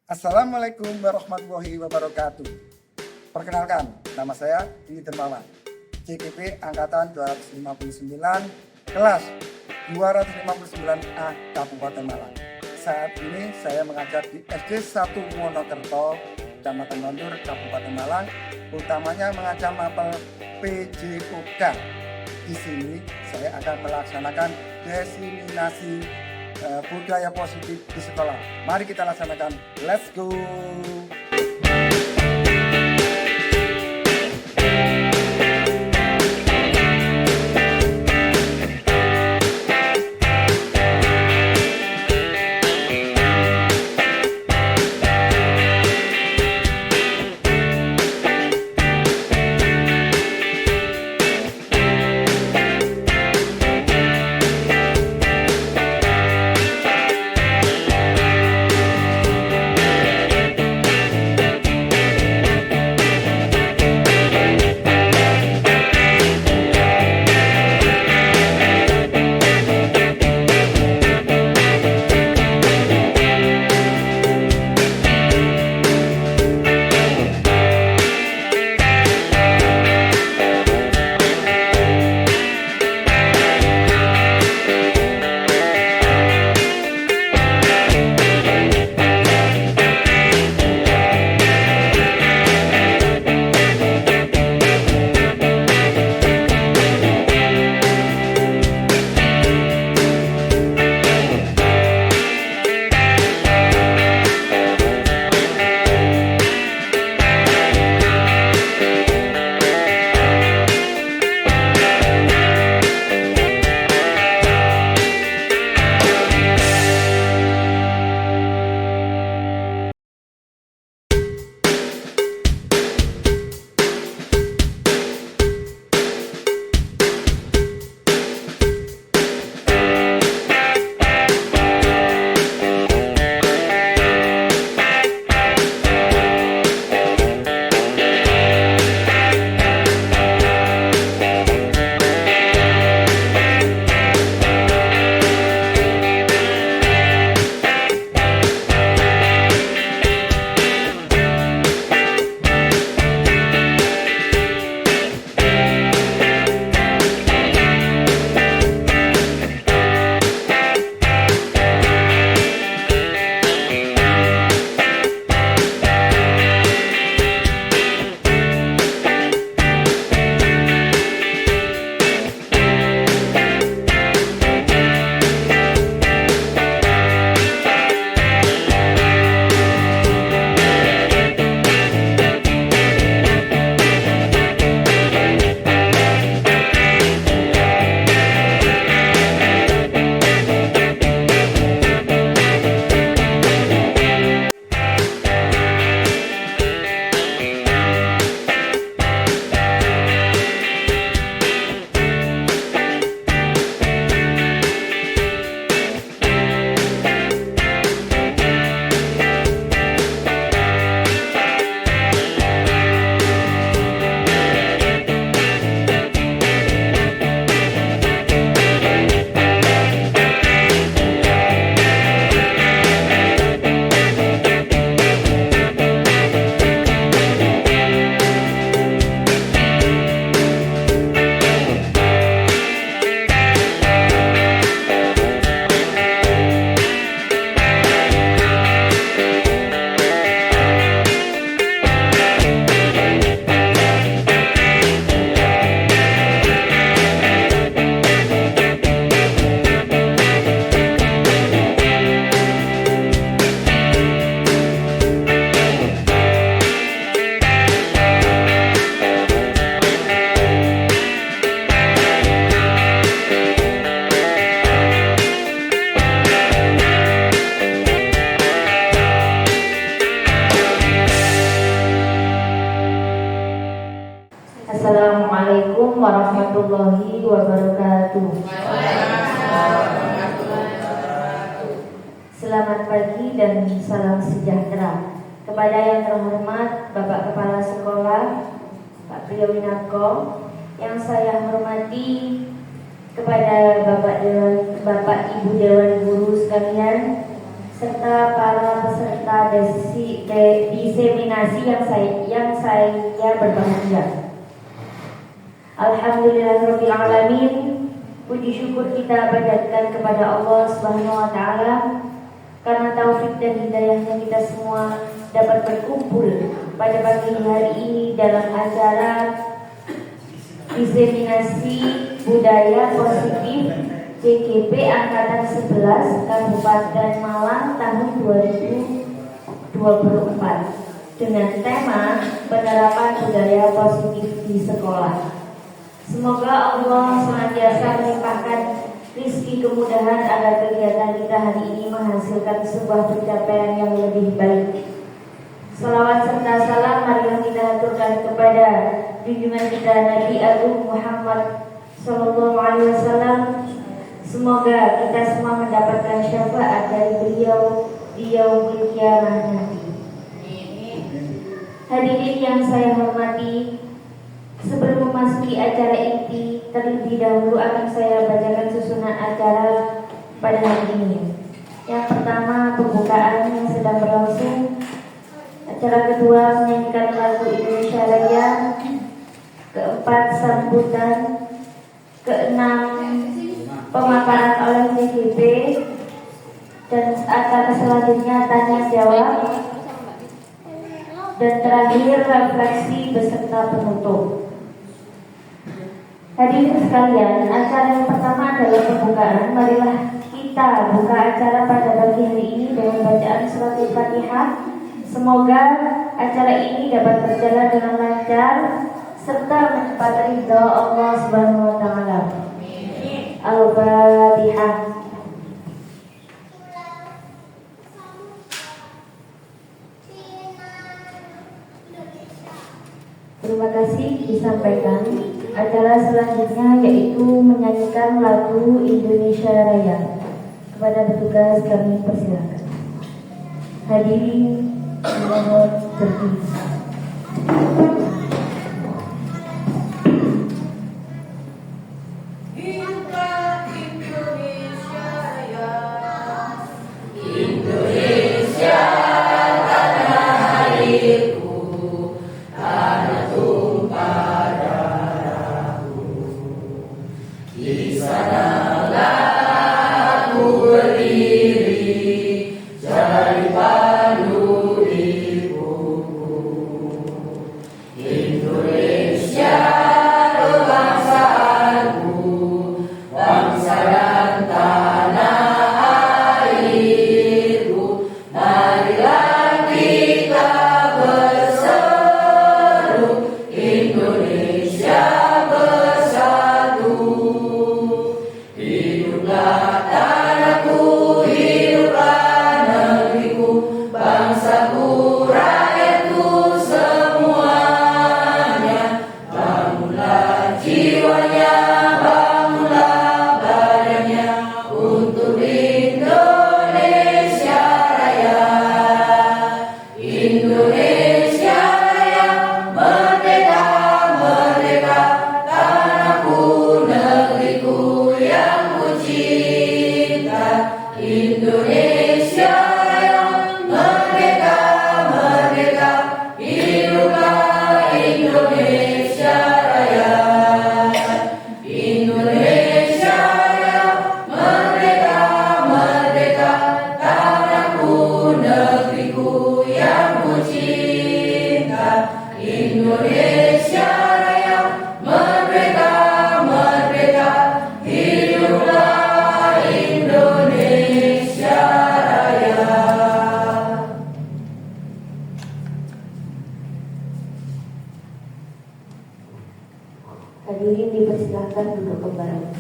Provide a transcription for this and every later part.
Assalamualaikum warahmatullahi wabarakatuh. Perkenalkan, nama saya Dwi Dermawan, CKP Angkatan 259, kelas 259A Kabupaten Malang. Saat ini saya mengajar di SD 1 Wonokerto, Kecamatan Londur, Kabupaten Malang, utamanya mengajar mapel PJOK. Di sini saya akan melaksanakan diseminasi budaya positif di sekolah. Mari kita laksanakan. Let's go. Assalamualaikum warahmatullahi wabarakatuh. Selamat pagi dan salam sejahtera kepada yang terhormat Bapak Kepala Sekolah Pak Priyowinarko, yang saya hormati kepada Bapak Ibu Dewan Guru sekalian, serta para peserta diseminasi yang saya berbahagia. Alhamdulillahirabbil alamin. Puji syukur kita panjatkan kepada Allah Subhanahu wa taala karena taufik dan hidayahnya kita semua dapat berkumpul pada pagi hari ini dalam acara diseminasi budaya positif CGP Angkatan 11 Kabupaten Malang tahun 2024 dengan tema penerapan budaya positif di sekolah. Semoga Allah senantiasa melimpahkan rizki kemudahan agar kegiatan kita hari ini menghasilkan sebuah pencapaian yang lebih baik. Salawat serta salam marilah kita aturkan kepada junjungan kita Nabi Agung Muhammad Sallallahu Alaihi Wasallam. Semoga kita semua mendapatkan syafaat dari beliau di yaumul qiyamah nanti. Hadirin yang saya hormati, sebelum memasuki acara inti, terlebih dahulu akan saya bacakan susunan acara pada hari ini. Yang pertama, pembukaan yang sedang berlangsung. Acara kedua, menyanyikan lagu Indonesia Raya. Keempat, sambutan. Keenam, pemaparan oleh CGP. Dan acara selanjutnya tanya jawab. Dan terakhir, refleksi beserta penutup. Hadirin sekalian, acara yang pertama adalah pembukaan. Marilah kita buka acara pada pagi hari ini dengan bacaan surat Al-Fatihah. Semoga acara ini dapat berjalan dengan lancar serta mendapat ridha Allah Subhanahu wa taala. Al-Fatihah. Terima kasih disampaikan. Acara selanjutnya yaitu menyanyikan lagu Indonesia Raya. Kepada petugas kami persilakan. Hadirin mohon berdiri. Hadirin dipersilahkan duduk kembali.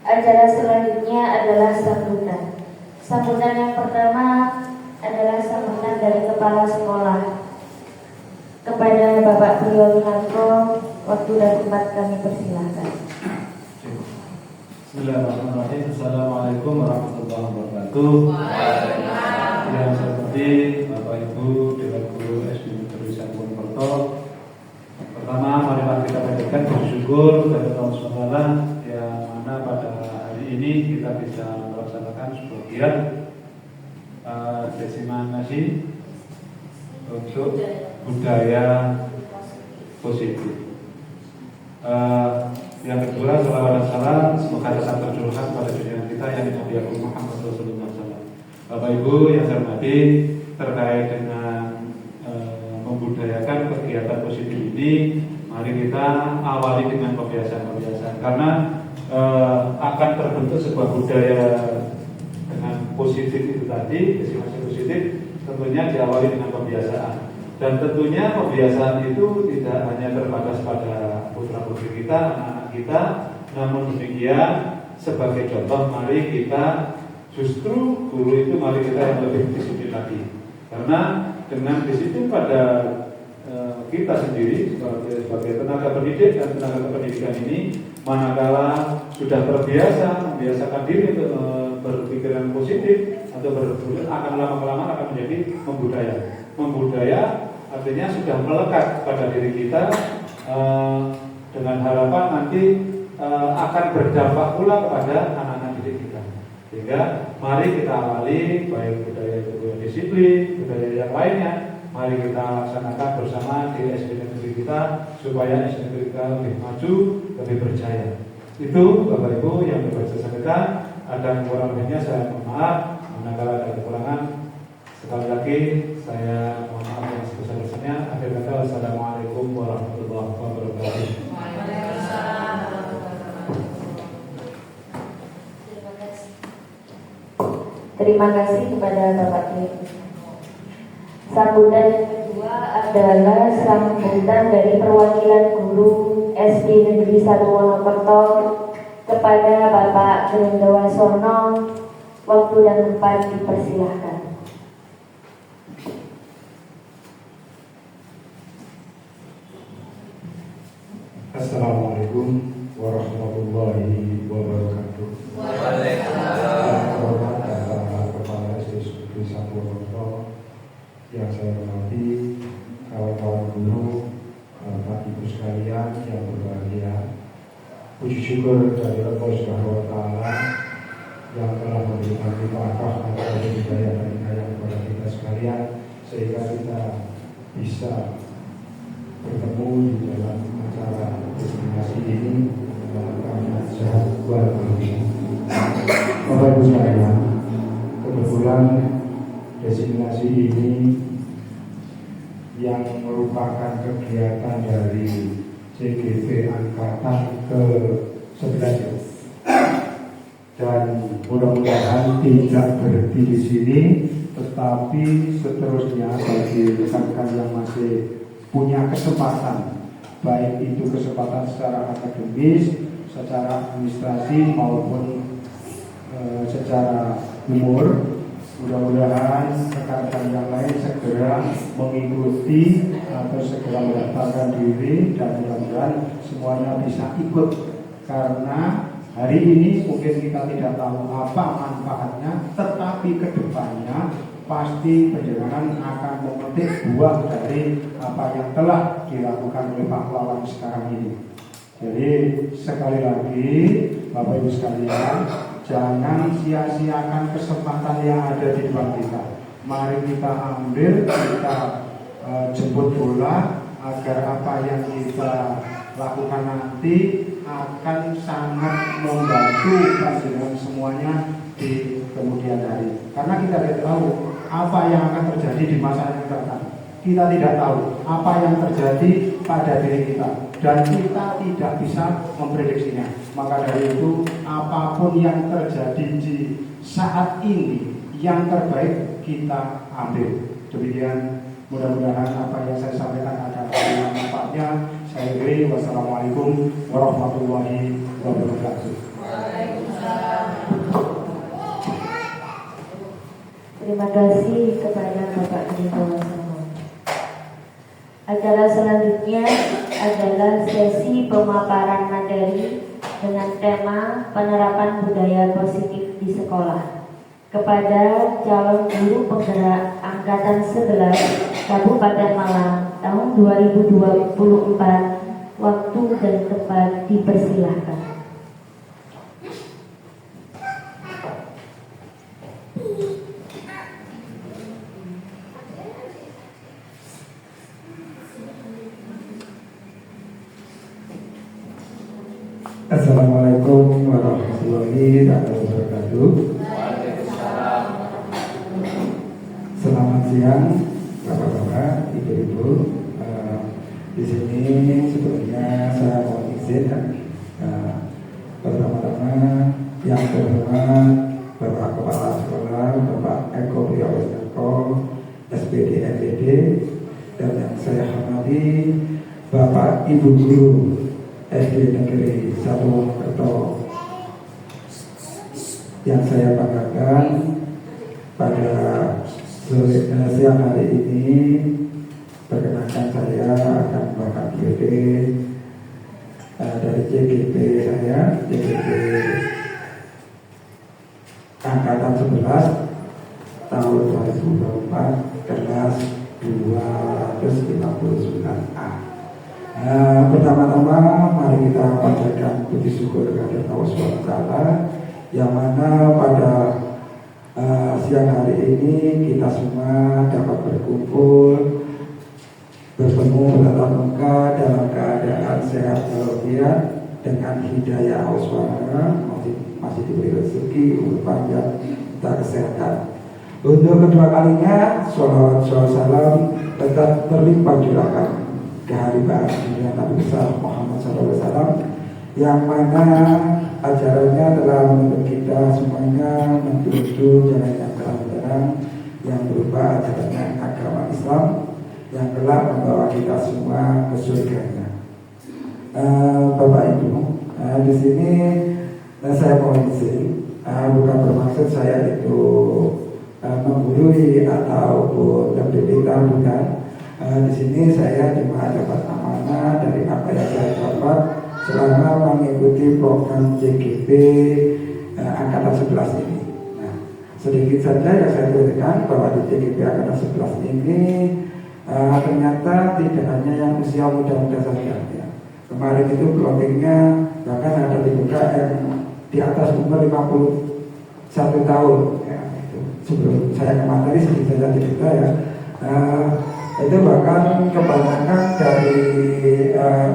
Acara selanjutnya adalah sambutan. Sambutan yang pertama adalah sambutan dari kepala sekolah. Kepada Bapak Priyo Winarko, waktu dan tempat kami persilahkan. Bismillahirrahmanirrahim. Assalamualaikum warahmatullahi wabarakatuh. Yang saya hormati Bapak Ibu Dewan Guru SD Negeri Sangkun Perto. Pertama, marilah kita panjatkan puji syukur kepada Allah SWT yang mana pada hari ini kita bisa melaksanakan sebagian desiminasi untuk budaya positif. Yang kedua, salawat dan salam semoga tetap tercurahkan pada junjungan kita yang Nabi Muhammad SAW. Bapak Ibu yang saya hormati, terkait dengan membudayakan kegiatan positif ini, mari kita awali dengan kebiasaan-kebiasaan karena akan terbentuk sebuah budaya dengan positif itu tadi, destinasi positif, tentunya diawali dengan kebiasaan. Dan tentunya kebiasaan itu tidak hanya terbatas pada putra-putri kita, anak-anak kita, namun demikian sebagai contoh mari kita justru guru itu mari kita yang lebih disiplin lagi. Karena dengan disiplin pada kita sendiri sebagai tenaga pendidik dan tenaga kependidikan ini, manakala sudah terbiasa membiasakan diri untuk berpikiran positif atau akan lama-kelamaan akan menjadi membudaya artinya sudah melekat pada diri kita dengan harapan nanti akan berdampak pula kepada anak-anak didik kita. Sehingga mari kita awali baik budaya itu disiplin, budaya yang lainnya, mari kita laksanakan bersama di SD negeri kita supaya SD negeri kita lebih maju, lebih berjaya. Itu Bapak Ibu yang dapat saya sampaikan. Ada kurang lebihnya saya mohon maaf. Manakala ada kekurangan, sekali lagi saya mohon maaf yang sebesar-besarnya. Akhir kata, wassalamualaikum warahmatullahi wabarakatuh. Terima kasih kepada Bapak Kiai. Sambutan yang kedua adalah sambutan dari perwakilan guru SD Negeri 1 Wonokerto kepada Bapak Grendawasono. Waktu dan tempat dipersilahkan. Assalamualaikum warahmatullahi wabarakatuh. Waalaikumsalam. Kepala SD Negeri 1 Wonokerto yang saya hormati, kawan-kawan guru, Bapak Ibu sekalian yang berbahagia. Puji syukur dari Allah Subhanahu wa Ta'ala yang telah memberikan kita akal dan hidayah dan hidayah kepada kita sekalian sehingga kita bisa bertemu di dalam acara destinasi ini dalam keadaan sehat walafiat. Bapak Ibu sekalian, kebetulan destinasi ini yang merupakan kegiatan dari CGP Angkatan ke-11 dan mudah-mudahan tidak berhenti di sini, tetapi seterusnya bagi rekan-rekan yang masih punya kesempatan, baik itu kesempatan secara akademis, secara administrasi maupun secara umur, mudah-mudahan rekan-rekan yang lain segera mengikuti atau segera mendaftarkan diri dan mudah-mudahan semuanya bisa ikut, karena hari ini mungkin kita tidak tahu apa manfaatnya, tetapi kedepannya pasti penjenengan akan memetik buah dari apa yang telah dilakukan oleh pahlawan sekarang ini. Jadi sekali lagi Bapak Ibu sekalian, jangan sia-siakan kesempatan yang ada di depan kita. Mari kita ambil, kita jemput bola agar apa yang kita lakukan nanti akan sangat membantu panjenengan semuanya di kemudian hari. Karena kita tidak tahu apa yang akan terjadi di masa yang akan datang. Kita tidak tahu apa yang terjadi pada diri kita dan kita tidak bisa memprediksinya. Maka dari itu apapun yang terjadi di saat ini yang terbaik kita ambil. Demikian, mudah-mudahan apa yang saya sampaikan ada manfaatnya. Saya beri wassalamualaikum warahmatullahi wabarakatuh. Terima kasih kepada Bapak Grendawasono. Acara selanjutnya adalah sesi pemaparan materi dengan tema penerapan budaya positif di sekolah kepada calon guru penggerak angkatan 11 Kabupaten Malang tahun 2024. Waktu dan tempat dipersilahkan. Assalamualaikum warahmatullahi wabarakatuh. Selamat siang, bapak-bapak, ibu-ibu. Di sini sebelumnya saya mohon izin pertama-tama yang terhormat Bapak Kepala Sekolah, Bapak Eko Priyowono, SPD MPD, dan yang saya hormati Bapak Ibu Guru SD Negeri 1 Wonokerto. Yang saya banggakan pada siang hari ini, perkenalkan saya akan Bapak GP dari JGP saya, JGP Angkatan 11 tahun 2024, kelas 259A. Pertama-tama mari kita panjatkan puji syukur kepada Allah SWT, yang mana pada siang hari ini kita semua dapat berkumpul, bertemu bertatap muka dalam keadaan sehat walafiat dengan hidayah Allah SWT, masih diberi rezeki, umur panjang, dan kesehatan. Untuk kedua kalinya, sholawat salam tetap terlimpah curahkan kehadiran Nabi besar Muhammad SAW, yang mana ajarannya telah menuntut kita semuanya menuju jalan yang terang, yang berupa ajarannya agama Islam yang telah membawa kita semua ke surganya. Bapak Ibu, di sini saya mohon izin, bukan bermaksud saya itu menggurui ataupun berbicara, bukan. Di sini saya cuma dapat amanah dari apa yang saya dapat selama mengikuti program JGP Angkatan 11 ini. Nah, sedikit saja yang saya tuliskan bahwa di JGP Angkatan 11 ini ternyata tidak hanya yang usia muda-muda saja. Ya. Kemarin itu plottingnya bahkan ada dibuka yang di atas umur 51 tahun. Ya, itu. Sebelum saya kemari sedikit saja cerita ya. Itu bahkan kebanyakan dari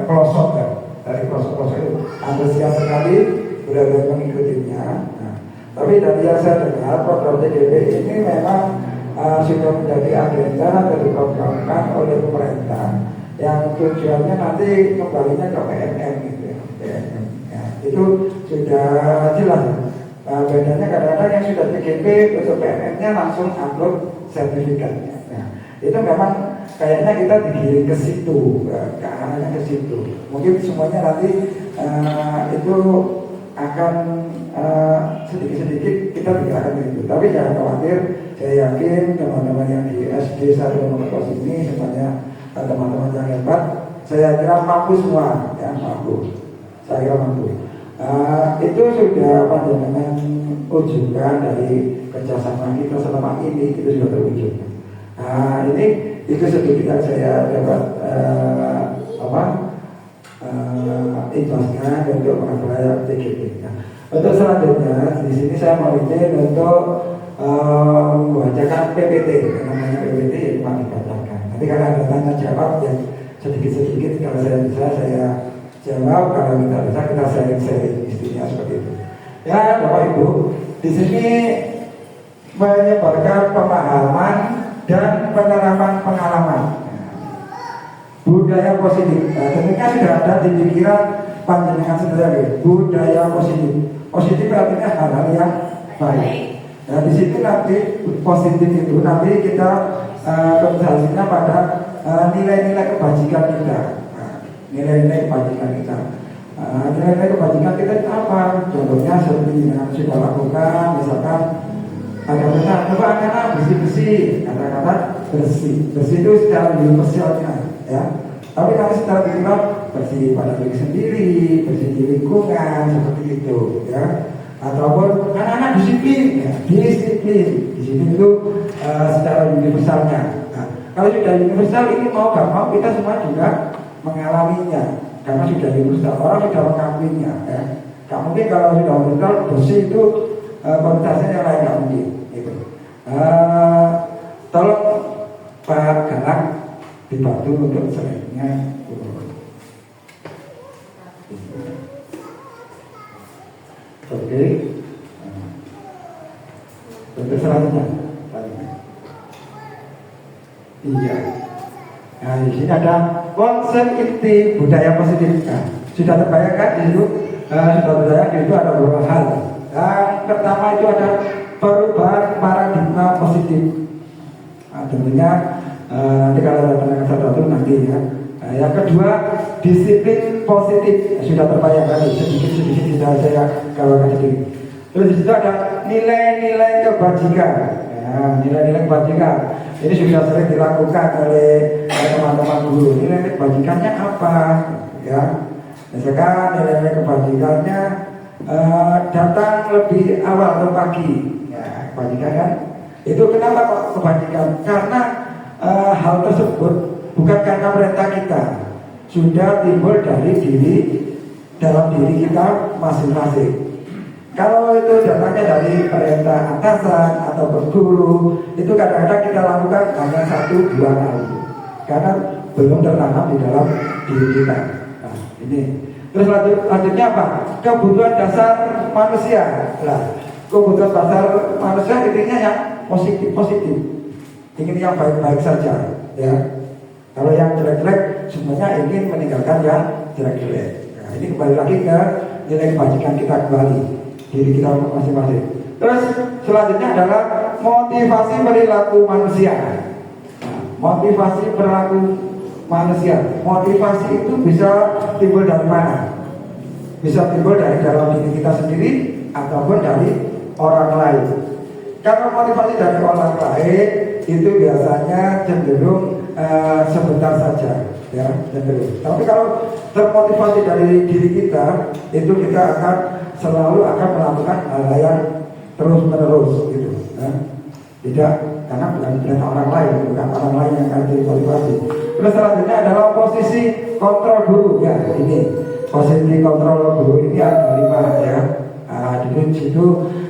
pelosok ya. Dari pelosok-pelosok itu antusias sekali sudah mengikutinya. Nah, tapi dari yang saya dengar program JGP ini memang sudah menjadi agenda atau diprogramkan oleh pemerintah yang tujuannya nanti kembalinya ke PNM gitu ya. PNM. Ya, itu sudah jelas. Bedanya kadang-kadang yang sudah JGP untuk PNM-nya langsung upload sertifikatnya. Nah, itu memang kayaknya kita digiring ke situ, ke arahnya ke situ. Mungkin semuanya nanti itu akan sedikit-sedikit kita bicarakan itu. Tapi jangan khawatir, saya yakin teman-teman yang di SD 1 Wonokerto ini semuanya teman-teman yang hebat. Saya kira mampu semua, ya mampu. Saya kira mampu. Itu sudah panjenengan ujukan dari kerjasama kita selama ini, itu sudah terwujud. Ini itu sedikit yang saya dapat ikhlaskan untuk mengapresiasi JGP. Untuk selanjutnya di sini saya mau izin untuk membacakan PPT, namanya PPT ya cuma dibacakan. Nanti kalau ada tanya jawab yang sedikit-sedikit kalau saya bisa saya jawab, kalau tidak bisa kita sharing-sharing, istinya seperti itu. Ya Bapak Ibu, di sini menyebarkan pemahaman dan penerapan pengalaman budaya positif. Nah, tentunya sudah ada di pikiran panjenengan sendiri budaya positif. Positif artinya hal-hal yang baik. Nah di situ nanti positif itu nanti kita konsentrasinya pada nilai-nilai kebajikan kita. Nilai-nilai kebajikan kita. Nilai-nilai kebajikan kita itu apa? Contohnya seperti yang sudah lakukan, misalkan ada kata coba anak bersih-bersih, kata-kata bersih itu secara universalnya ya. Tapi kalau secara pribadi bersih pada diri sendiri, bersih di lingkungan seperti itu ya. Ataupun anak-anak disiplin ya, disiplin di sini itu secara universalnya. Nah, kalau sudah universal ini mau gak mau kita semua juga mengalaminya karena sudah universal, orang sudah mengakuinya ya. Gak mungkin kalau sudah universal bersih itu konotasinya yang lain, gak mungkin gitu. Tolong Pak Galang dibantu untuk selanjutnya. Oke. Bentuk selanjutnya. Iya. Nah, di sini ada konsep inti budaya positif. Nah, sudah terbayangkan di situ, sudah terbayang di situ ada beberapa hal. Yang pertama itu ada perubahan paradigma positif. Nah, tentunya nanti kalau ada tenaga satu nanti ya. Nah, yang kedua disiplin positif. Nah, sudah terbayangkan sedikit sudah saya kabarkan sedikit. Terus di situ ada nilai-nilai kebajikan. Nah, nilai-nilai kebajikan ini sudah sering dilakukan oleh teman-teman guru. Nilai kebajikannya apa? Ya, misalkan nilai kebajikannya datang lebih awal atau pagi. Ya, kebajikan kan? Itu kenapa kok kebajikan? Karena hal tersebut bukan karena perintah kita, sudah timbul dari dalam diri kita masing-masing. Kalau itu datangnya dari perintah atasan atau guru, itu kadang-kadang kita lakukan hanya 1-2 kali, karena belum tertanam di dalam diri kita. Nah, ini. Terus lanjutnya apa? Kebutuhan dasar manusia. Nah, kebutuhan dasar manusia intinya yang positif. Ingin yang baik-baik saja, ya. Kalau yang jelek-jelek, semuanya ingin meninggalkan yang jelek-jelek. Nah, ini kembali lagi ke nilai kebajikan kita kembali. Diri kita masing-masing. Terus selanjutnya adalah motivasi perilaku manusia. Nah, motivasi perilaku manusia. Motivasi itu bisa timbul dari mana? Bisa timbul dari dalam diri kita sendiri ataupun dari orang lain. Kalau motivasi dari orang lain itu biasanya cenderung sebentar saja, ya cenderung. Tapi kalau termotivasi dari diri kita, itu kita akan selalu akan melakukan hal yang terus menerus gitu. Tidak, karena bukan orang lain, bukan orang lain yang akan dimotivasi. Terus selanjutnya adalah posisi kontrol guru. Ya, ini posisi kontrol guru ini ada 5 ya. Di situ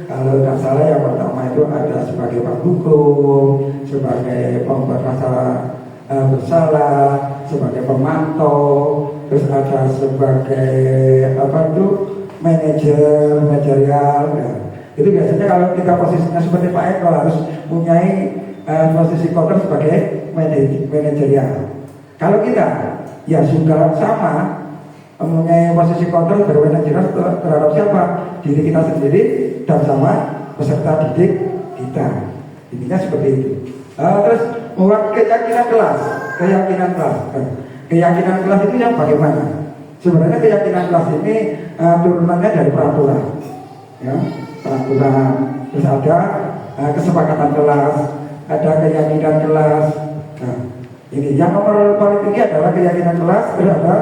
kalau tidak salah yang pertama itu ada sebagai penghukum, sebagai pembuat masalah bersalah, sebagai pemantau, terus ada sebagai manajerial. Ya. Itu biasanya kalau kita posisinya seperti Pak Eko harus mempunyai posisi kontrol sebagai manajerial. Kalau kita ya sudah sama mempunyai posisi kontrol bermanajerial terhadap siapa? Diri kita sendiri dan sama peserta didik kita. Intinya seperti itu. Terus membuat keyakinan kelas. Keyakinan kelas itu yang bagaimana? Sebenarnya keyakinan kelas ini turunannya dari peraturan, ya, peraturan. Terus ada kesepakatan kelas, ada keyakinan kelas. Nah, ini yang nomor paling tinggi adalah keyakinan kelas. Terus ada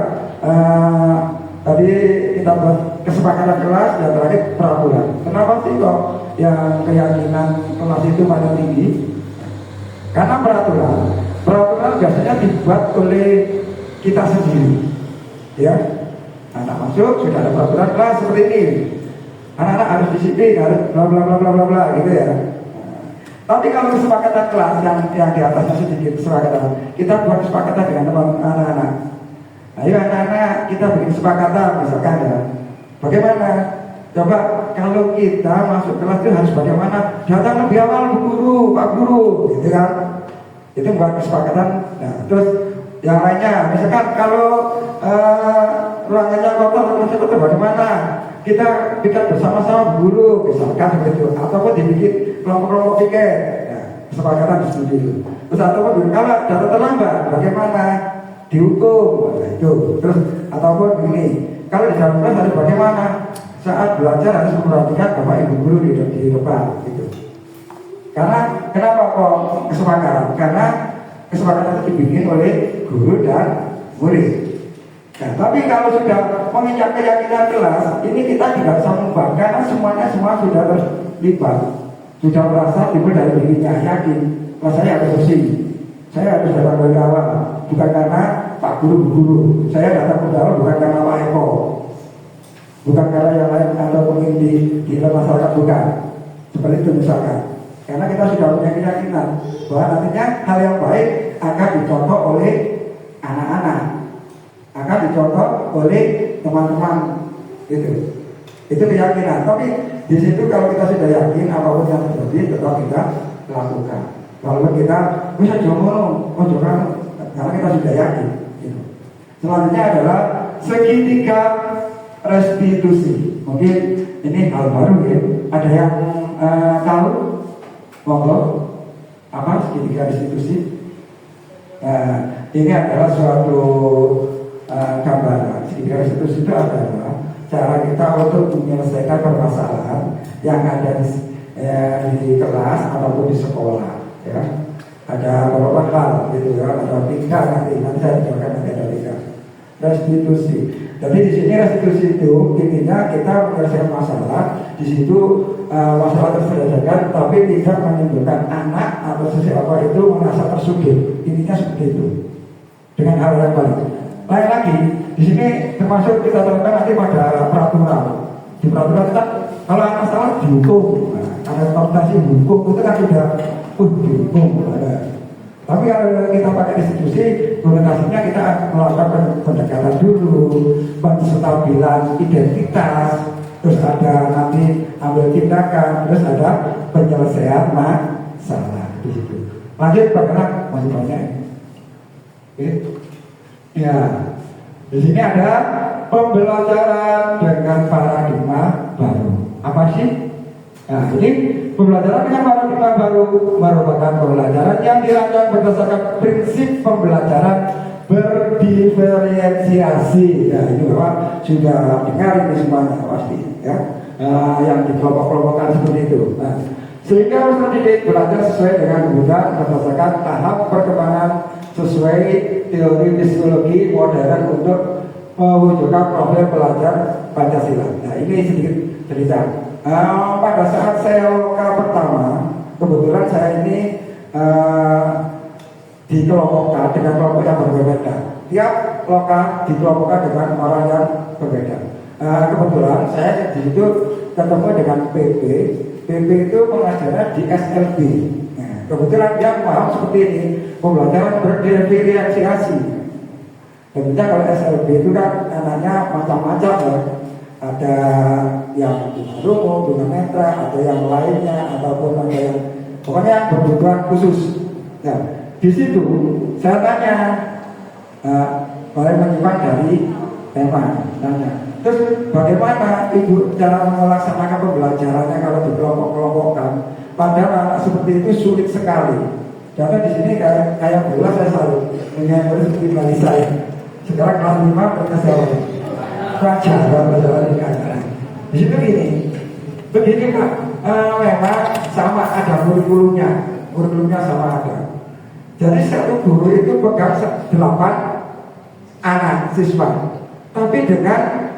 tadi kita buat kesepakatan kelas, dan terakhir peraturan. Kenapa sih kok yang keyakinan kelas itu paling tinggi? Karena peraturan biasanya dibuat oleh kita sendiri, ya. Anak masuk sudah ada peraturan kelas seperti ini. Anak-anak harus disiplin, harus bla bla bla bla bla bla gitu ya. Tapi kalau kesepakatan kelas yang di atasnya sedikit kesepakatan, kita buat kesepakatan dengan teman anak-anak. Ayo anak-anak kita bikin kesepakatan misalkan ya. Bagaimana? Coba kalau kita masuk kelas itu harus bagaimana? Datang lebih awal Bu Guru, Pak Guru, gitu kan? Itu buat kesepakatan. Nah, terus yang lainnya, misalkan kalau ruangannya kotor bagaimana? Kita bikin bersama-sama Bu Guru, misalkan seperti itu. Ataupun dibikin kelompok-kelompok pikir. Nah, kesepakatan seperti itu. Terus ataupun kalau datang terlambat, bagaimana? Dihukum, nah, itu. Terus ataupun begini, kalau di dalam kelas harus bagaimana? Saat belajar harus memperhatikan Bapak Ibu Guru di depan, gitu. Karena kenapa kok kesepakatan? Karena kesepakatan itu dibikin oleh guru dan murid. Nah, tapi kalau sudah menginjak keyakinan kelas, ini kita tidak bisa mengubah karena semua sudah terlibat, sudah merasa timbul dari dirinya yakin. Mas saya harus bersih, saya harus datang dari awal, bukan karena Pak Guru Bu Guru. Saya datang ke awal bukan karena Pak Eko, bukan karena yang lain atau mungkin di masyarakat, bukan. Seperti itu misalkan. Karena kita sudah punya keyakinan bahwa nantinya hal yang baik akan dicontoh oleh anak-anak, akan dicontoh oleh teman-teman, gitu. Itu keyakinan. Tapi di situ kalau kita sudah yakin apapun yang terjadi tetap kita lakukan. Kalau kita bisa jomono, karena kita sudah yakin. Gitu. Selanjutnya adalah segitiga restitusi. Mungkin ini hal baru ya. Ada yang tahu? Monggo. Apa segitiga restitusi? Ini adalah suatu gambaran. Segitiga restitusi itu adalah cara kita untuk menyelesaikan permasalahan yang ada di kelas ataupun di sekolah. Ya. Ada beberapa hal gitu ya, ada 3 nanti saya jelaskan nanti ada 3. Restitusi. Jadi di sini restitusi itu intinya kita menyelesaikan masalah, di situ masalah terselesaikan, tapi tidak menimbulkan anak atau siapa itu merasa tersudut. Intinya seperti itu. Dengan hal yang baik. Lain lagi, di sini termasuk kita terapkan nanti pada peraturan. Di peraturan kita kalau anak salah dihukum, ada komputasi hukum itu kan sudah dihukum. Tapi kalau kita pakai institusi, konotasinya kita melakukan pendekatan dulu, penstabilan identitas, terus ada nanti ambil tindakan, terus ada penyelesaian masalah di situ. Lanjut bagaimana? Masih banyak. Oke. Ya, di sini ada pembelajaran dengan paradigma baru. Apa sih? Nah, ini pembelajaran dengan paradigma baru merupakan pembelajaran yang dirancang berdasarkan prinsip pembelajaran berdiferensiasi. Ya, ini Bapak sudah dengar ini semuanya pasti, ya. Yang dikelompok-kelompokkan seperti itu. Nah, sehingga peserta didik belajar sesuai dengan kebutuhan berdasarkan tahap perkembangan sesuai teori psikologi modern untuk mewujudkan profil pelajar Pancasila. Nah, ini sedikit cerita. Pada saat saya lokal pertama, kebetulan saya ini dikelompokkan dengan kelompok yang berbeda. Tiap lokal dikelompokkan dengan orang yang berbeda. Kebetulan saya di situ ketemu dengan PP. PP itu pengajarnya di SLB. Nah, kebetulan dia paham seperti ini, pembelajaran berdiferensiasi. Tentunya kalau SLB itu kan anaknya macam-macam ya. Ada yang tunarungu, tunanetra, ada yang lainnya, ataupun ada yang pokoknya yang berkebutuhan khusus. Nah, di situ saya tanya, boleh menyimak dari tema, tanya. Terus bagaimana ibu cara melaksanakan pembelajarannya kalau dikelompok-kelompokkan? Padahal anak seperti itu sulit sekali. Karena di sini kayak bola saya selalu menyambut seperti balisa ya. Sekarang kelas 5 berkesan. Pelajaran di situ begini Pak, memang sama ada kurikulumnya sama ada. Jadi satu guru itu pegang 8 anak siswa, tapi dengan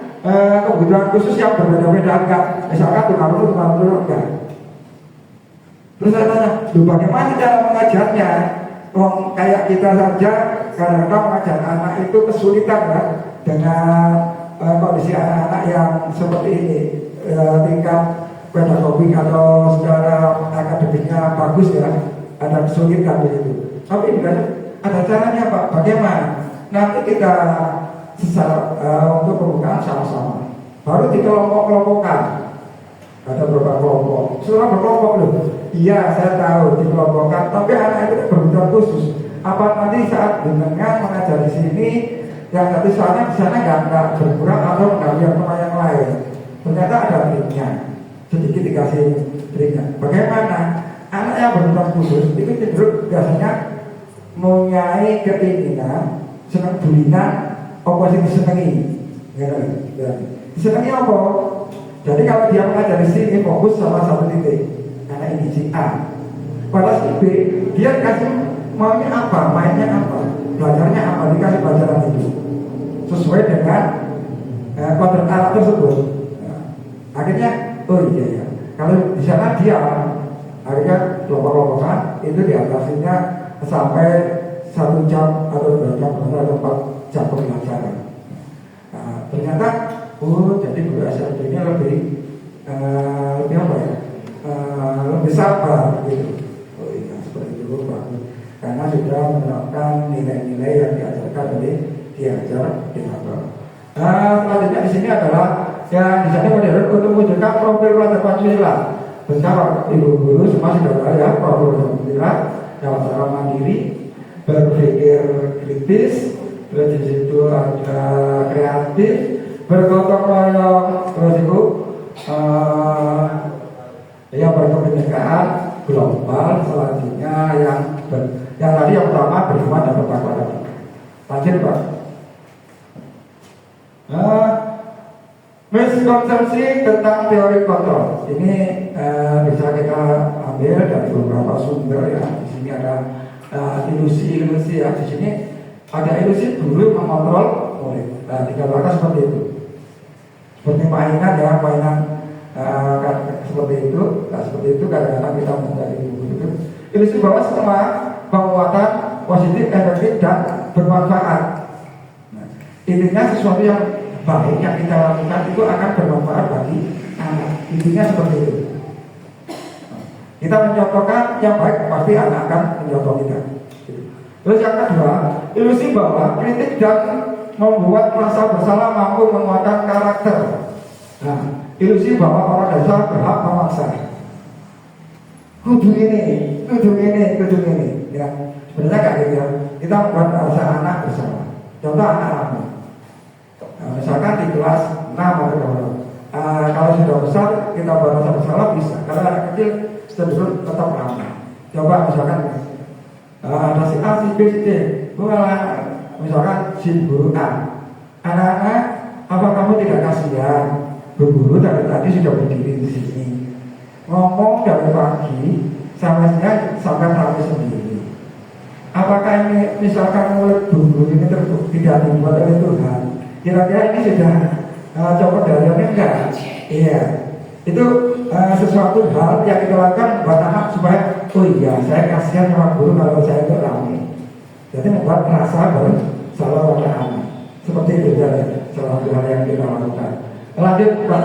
kebutuhan khusus yang berbeda-beda enggak. Misalkan tunarungu enggak. Terus saya tanya, bagaimana cara mengajarnya? Kayak kita saja kadang-kadang mengajar anak itu kesulitan kan dengan kondisi anak-anak yang seperti ini, tingkat pedagogik atau secara akademiknya bagus ya, ada kesulitan di situ. Tapi ada caranya Pak, bagaimana? Nanti kita untuk pembukaan sama-sama, baru dikelompok-kelompokkan. Ada beberapa kelompok, sudah berkelompok loh. Iya saya tahu dikelompokkan, tapi anak itu berkebutuhan khusus. Apa nanti saat dengan mengajar di sini, yang satu sana di sana nggak berkurang atau nggak yang teman yang lain. Ternyata ada triknya, sedikit dikasih triknya. Bagaimana anak yang berkebutuhan khusus itu cenderung biasanya mempunyai keinginan senang bulinan, oposisi disenangi. Disenangi apa? Jadi kalau dia mengajar di sini fokus sama satu titik, karena ini si A. Pada si B dia kasih maunya apa, mainnya apa, belajarnya apa, dikasih pelajaran itu sesuai dengan kuadran anak tersebut. Akhirnya, oh iya ya, kalau di sana dia akhirnya kelompok-kelompokan itu diatasinya sampai 1 jam atau 2 jam atau 4 jam pembelajaran. Ternyata, jadi guru SLB-nya lebih apa ya, lebih sabar gitu. Oh iya, seperti itu Pak. Karena sudah menerapkan nilai-nilai yang diajarkan oleh diajar di kantor. Selanjutnya di sini adalah Ya, di sana modern untuk mewujudkan profil pelajar Pancasila. Bersama ibu guru semua sudah tahu ya profil Pancasila dalam cara mandiri, berpikir kritis, terus di situ ada kreatif, bergotong royong, terus itu yang berkebinekaan global, selanjutnya yang tadi yang pertama beriman dan bertakwa tadi. Lanjut Pak. Miskonsepsi tentang teori kontrol ini bisa kita ambil dari beberapa sumber ya. Di sini ada ilusi ya. Di sini ada ilusi guru mengontrol murid. Nah, dikatakan seperti itu. Seperti mainan ya, mainan seperti itu. Nah, seperti itu kadang-kadang kita mencari buku itu. Ilusi bahwa semua penguatan positif, efektif dan bermanfaat. Nah, intinya sesuatu yang baik yang kita lakukan itu akan bermanfaat bagi anak. Intinya seperti itu. Kita mencontohkan yang baik, pasti anak akan mencontoh kita. Terus yang kedua, ilusi bahwa kritik dan membuat rasa bersalah mampu menguatkan karakter. Nah, ilusi bahwa orang dewasa berhak memaksa. Kudu ini. Ya, sebenarnya kayak gitu ya. Kita membuat rasa anak bersalah. Contoh anak-anak. Nah, misalkan di kelas 6 atau kalau sudah besar kita merasa bersalah bisa. Kalau anak kecil cenderung tetap ramah. Coba misalkan ada si A, si B, si D. Misalkan si guru A. Anak-anak, apa kamu tidak kasihan? Bu guru dari tadi sudah berdiri di sini. Ngomong dari pagi sampai sendiri. Apakah ini misalkan mulut bu guru ini tidak dibuat oleh Tuhan? Kira-kira ini sudah copot dari ini enggak? Iya. Itu sesuatu hal yang kita lakukan buat anak supaya oh iya saya kasihan sama guru kalau saya itu ramai. Jadi membuat rasa bersalah pada anak. Seperti itu salah satu hal yang kita lakukan. Lanjut Pak.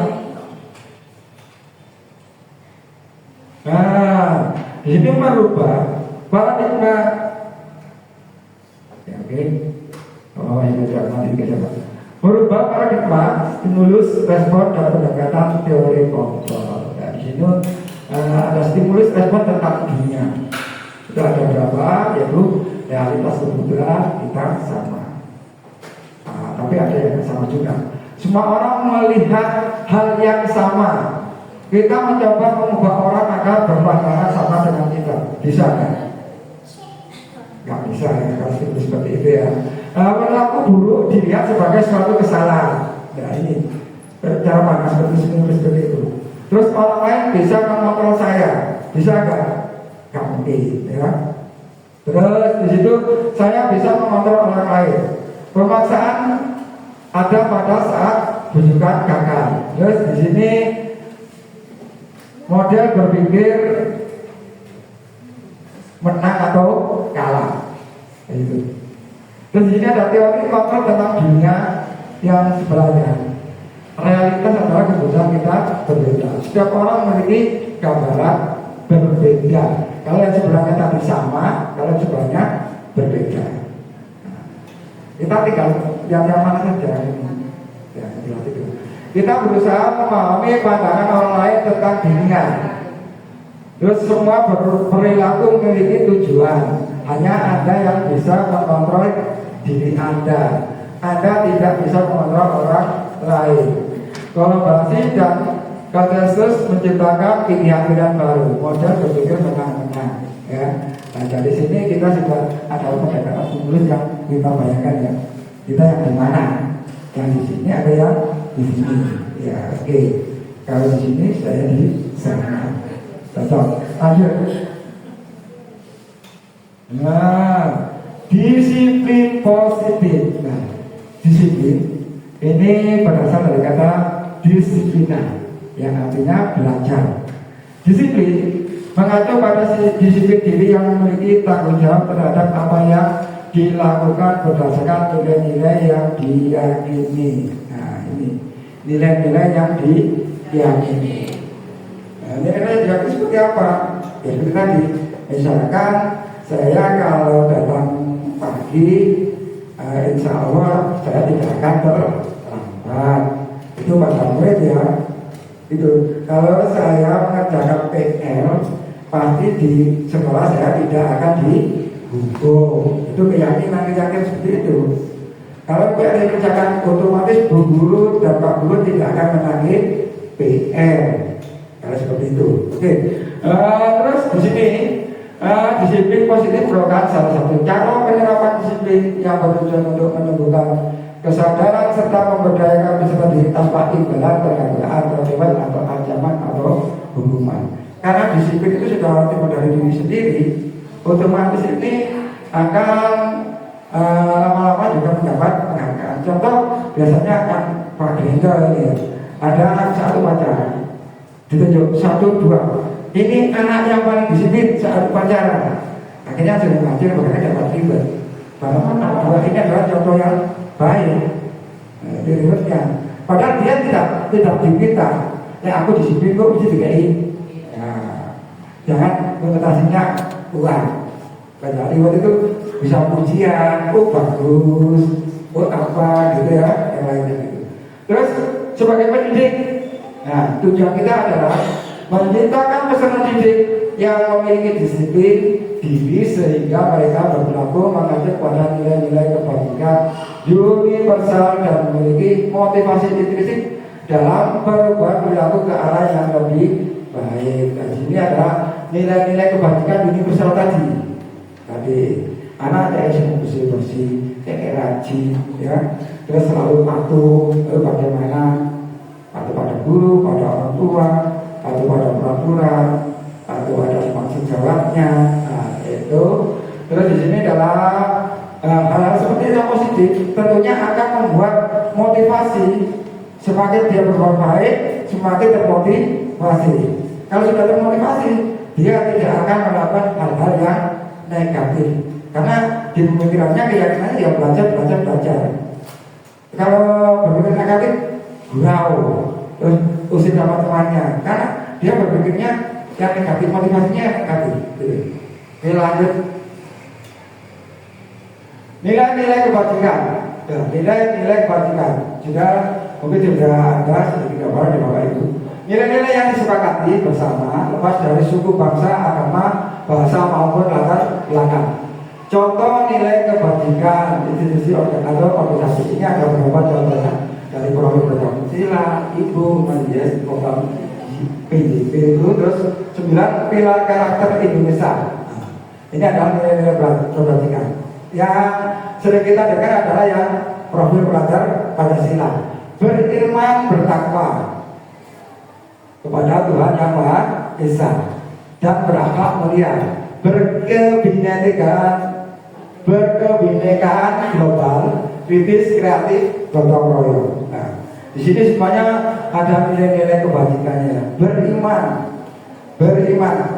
Nah, di sini merubah paradigma. Ya, oke. Oh, ini tidak nanti kita Pak. Merubah paradigma, stimulus, respon, dan pendekatan teori kontrol. Nah, di sini ada stimulus, respon tentang dunia. Sudah ada berapa, yaitu realitas kebetulan kita sama. Tapi ada yang sama juga. Semua orang melihat hal yang sama. Kita mencoba mengubah orang agar berpandangan sama dengan kita. Bisa kan? Gak bisa ya, kalau seperti itu ya. Perilaku buruk dilihat sebagai suatu kesalahan. Nah ini cara pandang seperti itu. Terus orang lain bisa mengontrol saya, bisa nggak? Nggak mungkin, ya. Terus di situ saya bisa mengontrol orang lain. Pemaksaan ada pada saat bujukan gagal. Terus di sini model berpikir menang atau kalah. Itu. Dan di sini ada teori kontrol tentang dunia yang sebelahnya. Realitas adalah kebutuhan kita berbeda. Setiap orang memiliki gambaran berbeda. Kalau yang sebelahnya tadi sama, kalau yang sebelahnya berbeda. Kita tinggal yang mana saja. Ya, kita berusaha memahami pandangan orang lain tentang dunia. Terus semua perilaku memiliki tujuan. Hanya Anda yang bisa mengontrol diri Anda. Anda tidak bisa mengontrol orang lain. Kolaborasi dan konsensus menciptakan pilihan-pilihan baru. Model berpikir menang-menang. Ya. Nah dari sini kita sudah ada pendekatan stimulus yang kita bayangkan ya. Kita yang di mana? Yang di sini ada yang di sini. Ya oke. Kalau di sini saya di sana. Cocok. Lanjut. Nah, disiplin positif. Nah, disiplin ini berasal dari kata disiplina yang artinya belajar. Disiplin mengacu pada disiplin diri yang memiliki tanggung jawab terhadap apa yang dilakukan berdasarkan nilai-nilai yang diyakini. Nah, ini nilai-nilai yang diyakini. Nah, nilai-nilai yang seperti apa? Ya seperti tadi, misalkan saya kalau datang pagi, insya Allah saya tidak akan terlambat. Itu pada murid Itu kalau saya mengerjakan PL pasti di sekolah saya tidak akan dihukum. Itu keyakinan seperti itu. Kalau PL dikerjakan otomatis bu guru dan pak guru tidak akan menagih PL. Kalau seperti itu. Oke. Terus di sini disiplin positif merupakan salah satu cara penerapan disiplin yang bertujuan untuk menumbuhkan kesadaran serta memberdayakan peserta diri tanpa imbalan terhadap atau hebat atau ancaman atau hukuman. Karena disiplin itu sudah timbul dari diri sendiri, otomatis ini akan lama-lama juga mendapat penghargaan. Contoh biasanya akan Pak Gerinda ini ada anak satu pacaran, ditunjuk 1, 2. Ini anak yang paling disiplin saat pacaran. Akhirnya sudah ngajar makanya dapat ribet. Karena anak 2 ini adalah contoh yang baik ribetnya. Padahal dia tidak diminta. Aku disiplin kok mesti dikai. Jangan konotasinya uang. Padahal ribet itu bisa pujian, oh bagus, oh apa gitu ya, yang lainnya gitu. Terus sebagai pendidik, nah tujuan kita adalah menciptakan peserta didik yang memiliki disiplin diri sehingga mereka berperilaku mengajak pada nilai-nilai kebajikan universal dan memiliki motivasi intrinsik dalam berubah perilaku ke arah yang lebih baik. Nah, di sini adalah nilai-nilai kebajikan universal tadi. Anak ada yang bersih-bersih, kayak rajin, ya, terus selalu patuh, bagaimana patuh pada guru, pada orang tua, patuh pada peraturan, patuh pada maksud jawabnya. Nah, itu. Terus di sini adalah hal-hal seperti yang positif, tentunya akan membuat motivasi. Semakin dia berbuat baik, semakin termotivasi. Kalau sudah termotivasi, dia tidak akan melakukan hal-hal yang negatif. Karena di pemikirannya keyakinannya dia belajar. Kalau berpikir negatif, gurau, terus usir sama temannya. Karena dia berpikirnya yang negatif, motivasinya yang negatif. Oke, lanjut. Nilai-nilai kebajikan. Nilai-nilai kebajikan. Mungkin sudah ada sedikit gambaran di Bapak Ibu. Nilai-nilai yang disepakati bersama lepas dari suku, bangsa, agama, bahasa maupun latar belakang. Contoh nilai kebajikan institusi atau organisasi ini ada beberapa contohnya dari program Pancasila, Ibu, Mendes, program PJP itu, terus 9 pilar karakter Indonesia. Ini adalah nilai-nilai kebajikan. Yang sering kita dengar adalah yang profil pelajar Pancasila, beriman bertakwa kepada Tuhan Yang Maha Esa dan berakhlak mulia, berkebinekaan global, kritis, kreatif, gotong royong. Nah, di sini semuanya ada nilai-nilai kebajikannya. Beriman.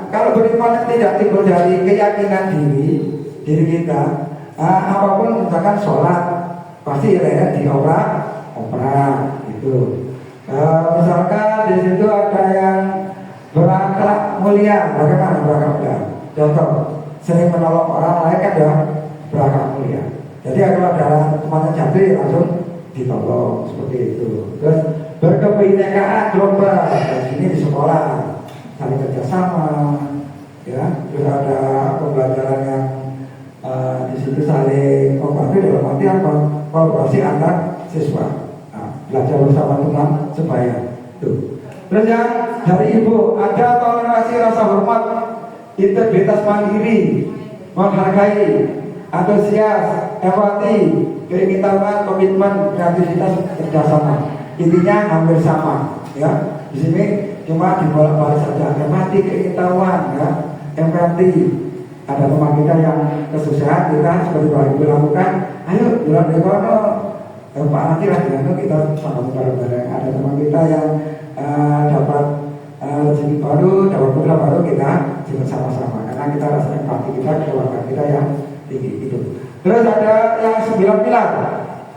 Kalau beriman tidak timbul dari keyakinan diri kita, apapun misalkan sholat pasti dioprak gitu. Misalkan di situ ada yang berakhlak mulia, bagaimana berakhlak mulia? Contoh, sering menolong orang lain kan ya berakhlak mulia. Jadi kalau ada temannya jatuh langsung ditolong seperti itu. Terus berkebinekaan global, ini di sekolah saling kerjasama, ya. Terus ada pembelajaran yang di situ saling kolaborasi dalam arti apa? Kolaborasi antar siswa. Belajar bersama teman sebaya. Tuh. Terus yang dari ibu ada toleransi, rasa hormat, integritas mandiri, menghargai, antusias, empati, keinginan, komitmen, kreativitas, kerjasama. Intinya hampir sama, ya. Di sini cuma dibolak-balik saja. Empati, keinginan, ya. Empati. Ada teman kita yang kesusahan, kita seperti Pak Ibu lakukan. Ayo, bulan dekono. Pak nanti lah dengan kita sama bareng-bareng. Ada teman kita yang dapat rezeki baru, dapat putra baru, kita juga sama-sama. Karena kita rasa empati kita, keluarga kita yang tinggi itu. Terus ada yang 9 pilar,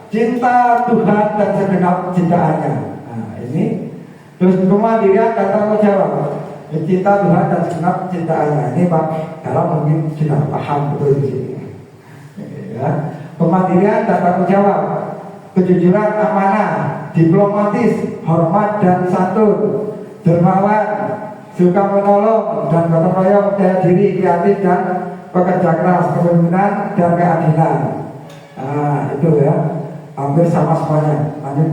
cinta Tuhan dan segenap ciptaannya. Nah ini. Terus kemandirian dan tanggung jawab, cinta Tuhan dan segenap ciptaannya. Ini Pak dalam mungkin sudah paham betul di sini. Ya. Kemandirian dan tanggung jawab, kejujuran, amanah, diplomatis, hormat dan santun, dermawan, suka menolong dan gotong royong, percaya diri, kreatif dan pekerja keras, kepemimpinan dan keadilan. Nah, itu ya, hampir sama semuanya. Lanjut.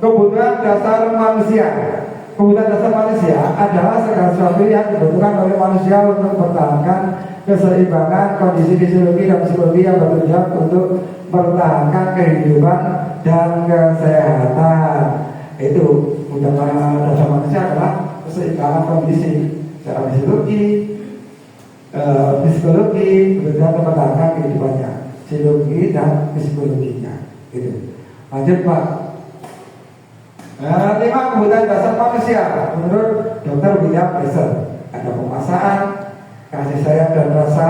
Kebutuhan dasar manusia. Kebutuhan dasar manusia adalah segala sesuatu yang dibutuhkan oleh manusia untuk mempertahankan keseimbangan kondisi fisiologi dan psikologi yang bertujuan untuk mempertahankan kehidupan dan kesehatan. Itu kebutuhan dasar manusia adalah keseimbangan kondisi secara fisiologi, kemudian mempertahankan kehidupannya, psikologi dan psikologinya. Gitu. Lanjut Pak. 5 kebutuhan dasar manusia menurut Dr. William Fraser. Ada penguasaan, kasih sayang dan rasa,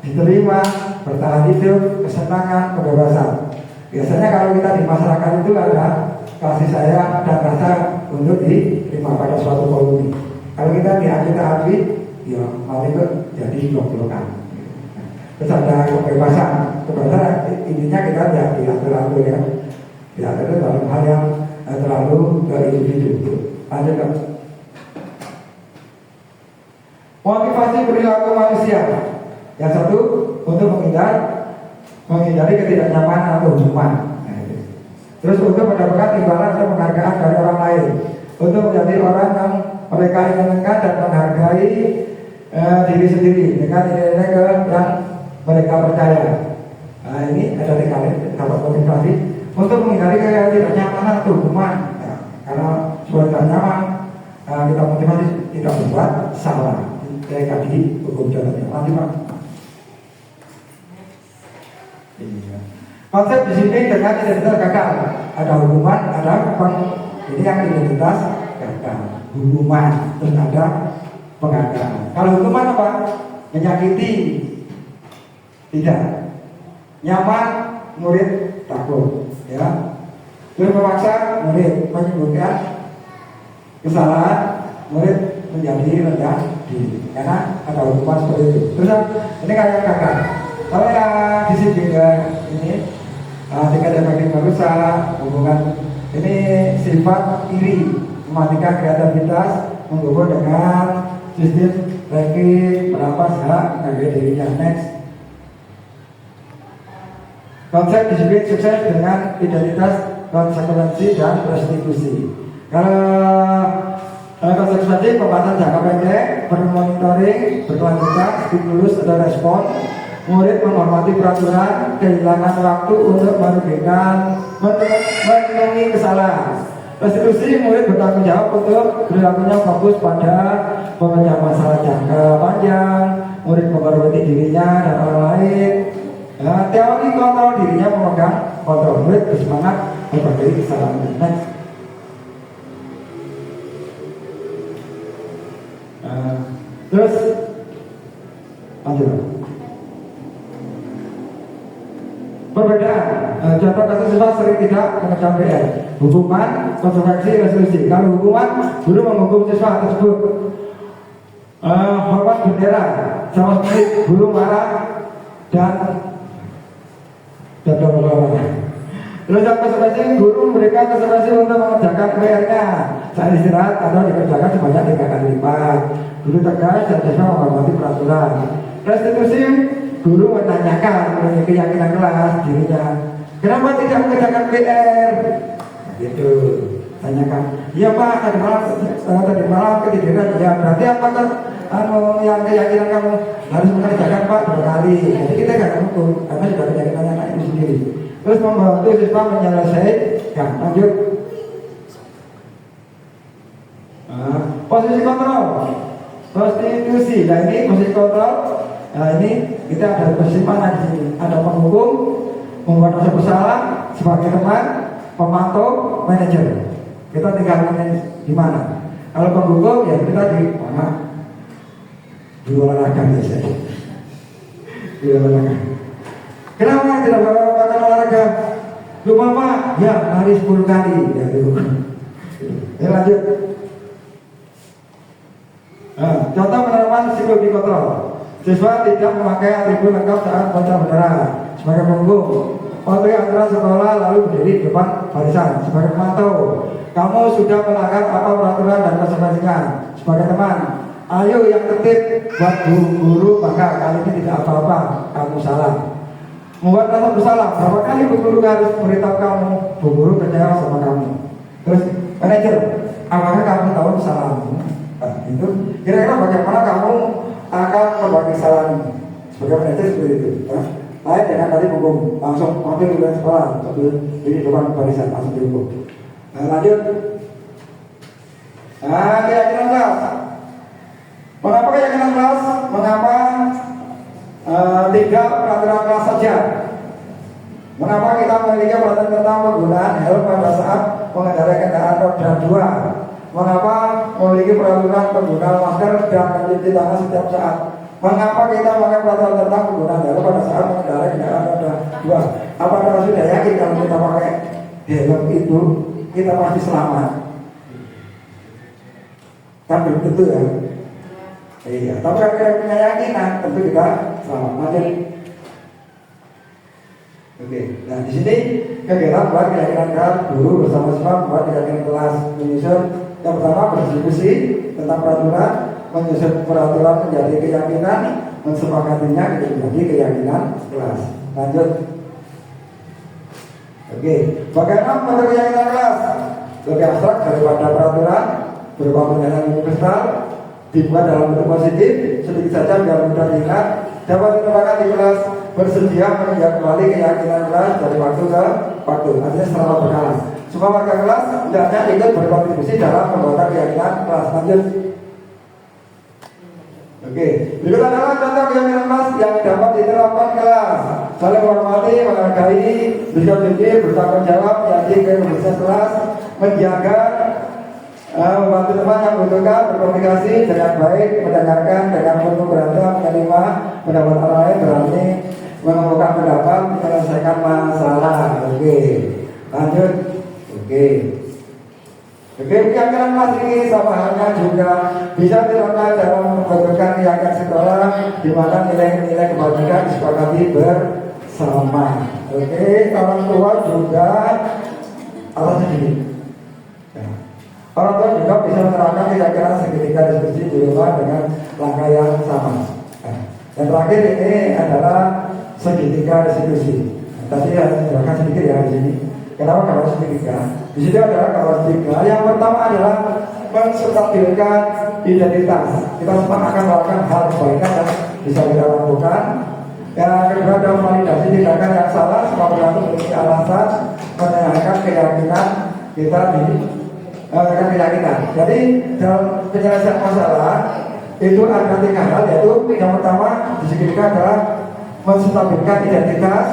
diterima, bertahan hidup, kesenangan, kebebasan. Biasanya kalau kita di masyarakat itu ada kasih sayang dan rasa untuk diterima pada suatu koloni. Kalau kita diambil habis, ya malah itu jadi blok-blokan. Terus ada kebebasan. Kebebasan intinya kita tidak diatur-atur ya. Diatur dalam hal yang terlalu ke individu. Lanjut kan? Motivasi perilaku manusia. Yang satu untuk menghindari ketidaknyamanan atau hukuman. Terus untuk mendapatkan imbalan atau penghargaan dari orang lain. Untuk menjadi orang yang mereka inginkan dan menghargai diri sendiri dengan nilai-nilai yang mereka percaya. Nah ini ada 3 dapat motivasi untuk menghindari ketidaknyamanan atau hukuman. Karena supaya tidak nyaman, kita motivasi tidak berbuat salah. Kayak tadi hukum jalannya. Lanjut Pak. Konsep disiplin dengan identitas gagal. Ada hukuman, ada ini yang identitas gagal. Hukuman, terus ada penghargaan. Kalau hukuman apa? Menyakiti, tidak. Nyaman, murid takut. Ya. Terus memaksa, murid menyebutkan kesalahan, murid menjadi rendah diri. Karena ada hukuman seperti itu. Terus ini kayak gagal. Kalau yang disiplin ini tingkat efektif merusak hubungan, ini sifat iri, mematikan kreativitas, menghubung dengan sistem ranking, merampas hak harga dirinya. Next. Konsep disiplin sukses dengan identitas, konsekuensi dan restitusi. Kalau konsekuensi pembatasan jangka pendek, bermonitoring, berkelanjutan, stimulus atau respon. Murid menghormati peraturan, kehilangan waktu untuk memenuhi kesalahan. Restitusi, murid bertanggung jawab untuk perilakunya fokus pada pemecahan masalah jangka panjang. Murid memperbaiki dirinya dan orang lain. Teori kontrol dirinya memegang kontrol. Murid bersemangat memperbaiki kesalahan. Next. Terus lanjut. Perbedaan, contoh kasus siswa sering tidak mengecam PR. Hukuman, konsekuensi, resolusi. Kalau hukuman, guru menghukum siswa tersebut. Hormat bendera, sama seperti guru marah dan terus yang konsekuensi, guru memberikan konsekuensi untuk mengerjakan PR-nya. Saat istirahat atau dikerjakan sebanyak 3 kali lipat. Guru tegas dan siswa menghormati peraturan. Restitusi, guru menanyakan mengenai keyakinan kelas dirinya. Kenapa tidak mengerjakan PR? Gitu. Tanyakan. Iya Pak, tadi malam ketiduran. Ya berarti apakah yang keyakinan kamu harus mengerjakan Pak 2 kali? Jadi kita nggak hukum karena sudah keyakinannya anak itu sendiri. Terus membantu siswa menyelesaikan. Lanjut. Posisi kontrol. Prostitusi. Nah ini posisi kontrol. Nah ini kita ada posisi mana di sini? Ada penghukum, membuat rasa bersalah sebagai teman, pemantau, manajer. Kita tinggal di mana? Kalau penghukum ya kita di mana? Di olahraga biasanya. Di olahraga. Kenapa tidak melakukan olahraga? Lupa Pak? Ya hari 10 kali. Ya itu. Ya lanjut. Contoh penerapan psikologi kontrol. Siswa tidak memakai atribut lengkap saat baca bendera sebagai penghukum. mematuhi aturan sekolah lalu berdiri di depan barisan. Sebagai pemantau, kamu sudah melanggar apa peraturan dan konsekuensinya. Sebagai teman, ayo yang tertib buat guru bangga kali ini tidak apa-apa, kamu salah. Membuat rasa bersalah, berapa kali bu guru harus beritahu kamu, bu guru kecewa sama kamu. Terus manajer, apakah kamu tahu kesalahanmu? Nah, itu kira-kira bagaimana kamu akan berbagi kesalahan sebagai manajer seperti itu. Lain dengan tadi hukum, langsung ambil di sekolah, sambil di depan barisan, langsung dihukum. Nah, lanjut. Nah, keyakinan kelas. Mengapa keyakinan kelas? Mengapa tidak peraturan kelas saja? Mengapa kita memiliki peraturan tentang penggunaan helm pada saat mengendarai kendaraan roda 2? Mengapa memiliki peraturan penggunaan masker dan mencuci tangan setiap saat? Mengapa kita pakai peraturan tentang penggunaan helm pada saat mengendarai kendaraan roda 2? Apakah sudah yakin kalau kita pakai helm itu kita pasti selamat? Kan belum tentu ya. Iya, tapi kalau kita punya keyakinan tentu kita selamat. Lanjut. Oke, nah di sini kegiatan buat keyakinan kelas guru bersama siswa buat keyakinan kelas menyusun yang pertama berdiskusi tentang peraturan, menyusun peraturan menjadi keyakinan, mensepakatinya menjadi keyakinan kelas. Lanjut. Oke, bagaimana menurut keyakinan kelas? Lebih abstrak daripada peraturan, berupa penjelasan universal, dibuat dalam bentuk positif, sedikit saja biar mudah diingat, dapat diterapkan di kelas, bersedia meninjau kembali keyakinan kelas dari waktu ke waktu, artinya secara berkala. Semua warga kelas hendaknya ikut berkontribusi dalam pembuatan keyakinan kelas. Lanjut. Oke, berikut adalah contoh keyakinan kelas yang dapat diterapkan kelas: saling menghormati, menghargai, bersikap jujur, bertanggung jawab, menjadi kebersihan kelas, menjaga, membantu teman yang membutuhkan, berkomunikasi dengan baik, mendengarkan dengan penuh berantem, menerima pendapat orang lain, berani mengemukakan pendapat, menyelesaikan masalah. Oke, lanjut. Oke, keyakinan kelas ini sama halnya juga bisa diterapkan dalam pembentukan keyakinan sekolah, di mana nilai-nilai kebajikan disepakati bersama. Oke, orang tua juga atas sendiri. Orang tua juga bisa menerapkan keyakinan seketika diskusi di rumah dengan langkah yang sama. Dan terakhir ini adalah segitiga diskusi. Tadi harus jelaskan sedikit ya di sini. Kenapa kalau segitiga? Di sini adalah kalau segitiga. Yang pertama adalah menstabilkan identitas. Kita semua akan melakukan hal kebaikan yang bisa kita lakukan. Yang kedua adalah validasi tindakan yang salah. Semua berlaku memiliki alasan menanyakan keyakinan kita di keyakinan. Jadi dalam penyelesaian masalah itu ada 3 hal, yaitu yang pertama di segitiga adalah menstabilkan identitas,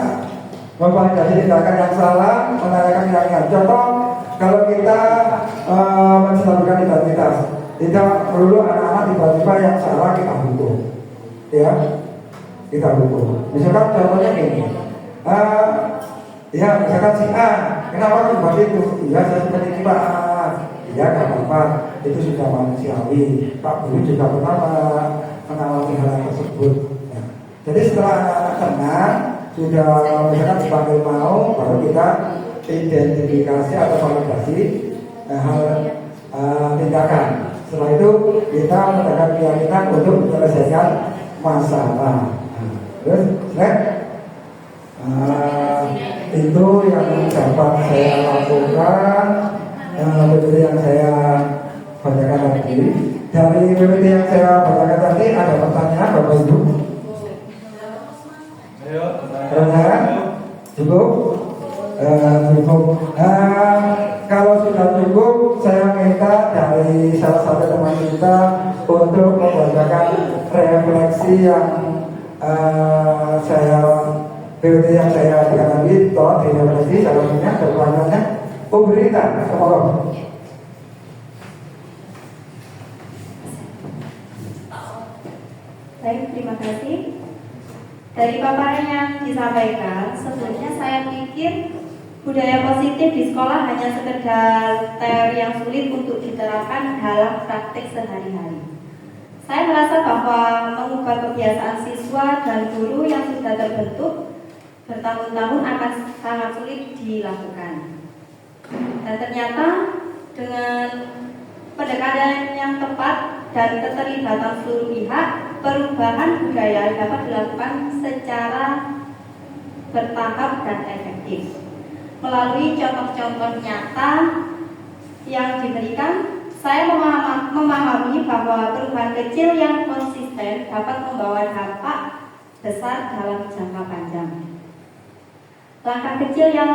memvalidasi tindakan yang salah, menanyakan keyakinan. Contoh, kalau kita menstabilkan identitas, tidak perlu anak-anak tiba-tiba yang salah kita hukum, ya kita hukum. Misalkan contohnya ini, ya misalkan si A, kenapa kamu buat itu? Ya saya seperti ini Pak. Ya nggak apa-apa, itu sudah manusiawi. Pak Guru juga pernah mengalami hal tersebut. Ya. Jadi setelah anak-anak tenang, sudah misalkan dipanggil mau, baru kita identifikasi atau validasi hal tindakan. Setelah itu kita menegakkan keyakinan untuk menyelesaikan masalah. Terus, itu yang dapat saya lakukan. PPT yang saya bacakan tadi. Dari PPT yang saya bacakan tadi ada pertanyaan Bapak Ibu? Pertanyaan? Cukup? Cukup. Kalau sudah cukup, saya minta dari salah satu teman kita untuk membacakan refleksi yang PPT yang saya bacakan tadi. Tolong direfleksi jawabannya, pertanyaannya. Berita, baik, terima kasih. Dari paparan yang disampaikan, sebelumnya saya pikir budaya positif di sekolah hanya sekedar teori yang sulit untuk diterapkan dalam praktik sehari-hari. Saya merasa bahwa mengubah kebiasaan siswa dan guru yang sudah terbentuk bertahun-tahun akan sangat sulit dilakukan. Dan ternyata dengan pendekatan yang tepat dan keterlibatan seluruh pihak, perubahan budaya dapat dilakukan secara bertahap dan efektif. Melalui contoh-contoh nyata yang diberikan, saya memahami bahwa perubahan kecil yang konsisten dapat membawa dampak besar dalam jangka panjang. Langkah kecil yang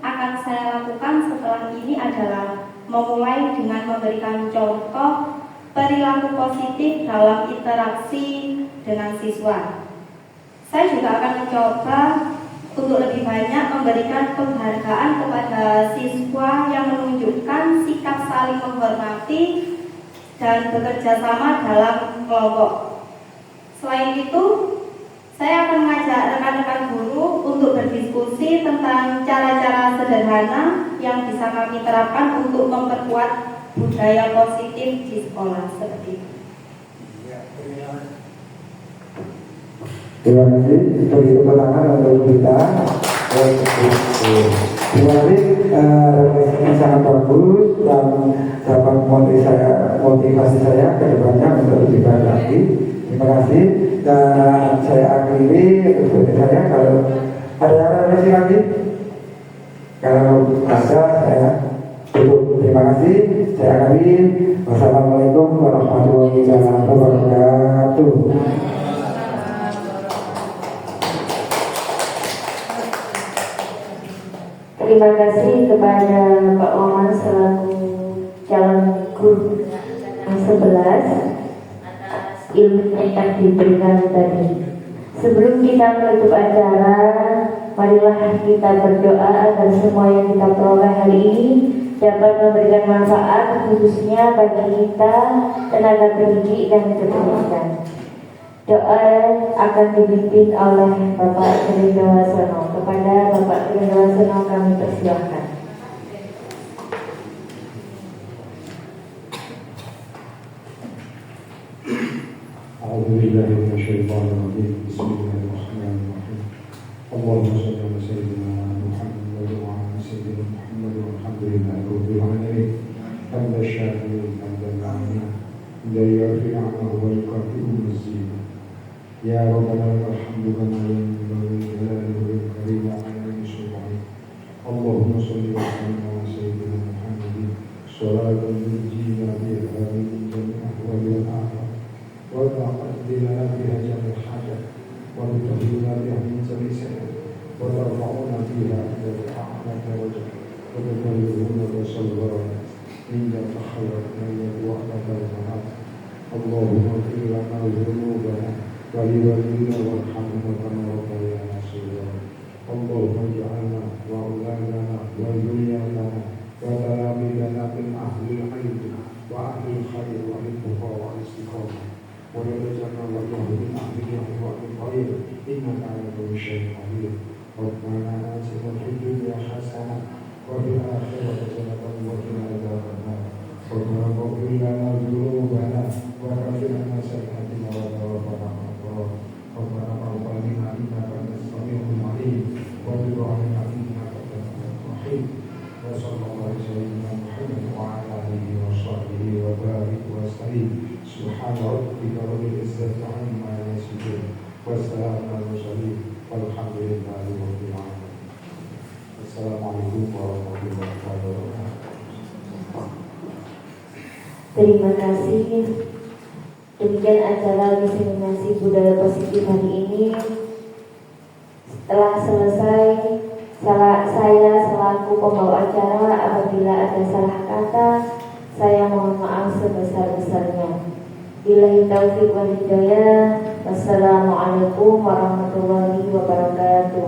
akan saya lakukan setelah ini adalah memulai dengan memberikan contoh perilaku positif dalam interaksi dengan siswa. Saya juga akan mencoba untuk lebih banyak memberikan penghargaan kepada siswa yang menunjukkan sikap saling menghormati dan bekerja sama dalam kelompok. Selain itu, saya akan mengajak rekan-rekan guru untuk berdiskusi tentang cara-cara sederhana yang bisa kami terapkan untuk memperkuat budaya positif di sekolah seperti itu. Terima kasih. Beri tepuk tangan untuk kita. Terima kasih. Refleksi sangat bagus dan dapat motivasi saya ke depannya untuk lebih baik lagi. Terima kasih. Dan saya akhiri seperti saya. Kalau ada refleksi lagi, kalau ada saya tutup. Terima kasih. Saya akhiri. Wassalamualaikum warahmatullahi wabarakatuh. Terima kasih kepada Pak Oman selaku calon guru yang 11 atas ilmu yang diberikan tadi. Sebelum kita menutup acara, marilah kita berdoa agar semua yang kita peroleh hari ini dapat memberikan manfaat khususnya bagi kita, tenaga pendidik dan pendidikan. Doa akan dipimpin oleh Bapak Trindo Wasono. Kepada Bapak Trindo Wasono kami persilahkan. A'udzubillahi minasyaitonirrajim. Bismillahirrahmanirrahim. Allahumma shalli ala sayyidina Muhammad wa ala sayyidina Muhammad walhamdulillahi rabbil alamin. Hamdan syakirin hamdan na'imah. Yarfi 'anhu wa yukafi'u mazid. Ya Rabbana alhamdu kama yanbaghi li jalali karim wa 'azimi sultanik. Allahumma shalli wa sallim ala sayyidina Muhammadin salatan tunjina biha min jami'i ahwali al-akhirah wa taqaddina biha jami'al hajat wa tutahhirna biha min jami'i sayyi'at wa tarfa'una biha ila al-a'la darajat wa tuballighuna rasulullah min jami'i khairat wa al-mahat. Allahumma ighfir lana dhunubana ولوالدينا وارحمنا كما ربيانا صغيرا. اللهم اجعلنا واولادنا وذرياتنا وتلاميذنا من اهل العلم واهل الخير والتقى والاستقامه وليجعلنا الله من اهل الجهل والخير انك على كل شيء قدير. ربنا اتنا في الدنيا حسنه وفي الاخره حسنه وقنا عذاب النار. ربنا اغفر لنا ذنوبنا وكفر عنا سيئاتنا وتوفنا ربنا تقبل منا انك انت السميع العليم وتب علينا انك انت التواب الرحيم. وصلى الله على سيدنا محمد وعلى اله وصحبه وبارك وسلم. سبحان ربك رب العزه عما يصفون والسلام على المرسلين والحمد لله رب العالمين. السلام عليكم ورحمه الله وبركاته. Terima kasih. Demikian acara diseminasi budaya positif hari ini. Setelah selesai, saya selaku pembawa acara apabila ada salah kata, saya mohon maaf sebesar-besarnya. Billahi taufiq wal hidayah. Wassalamualaikum warahmatullahi wabarakatuh.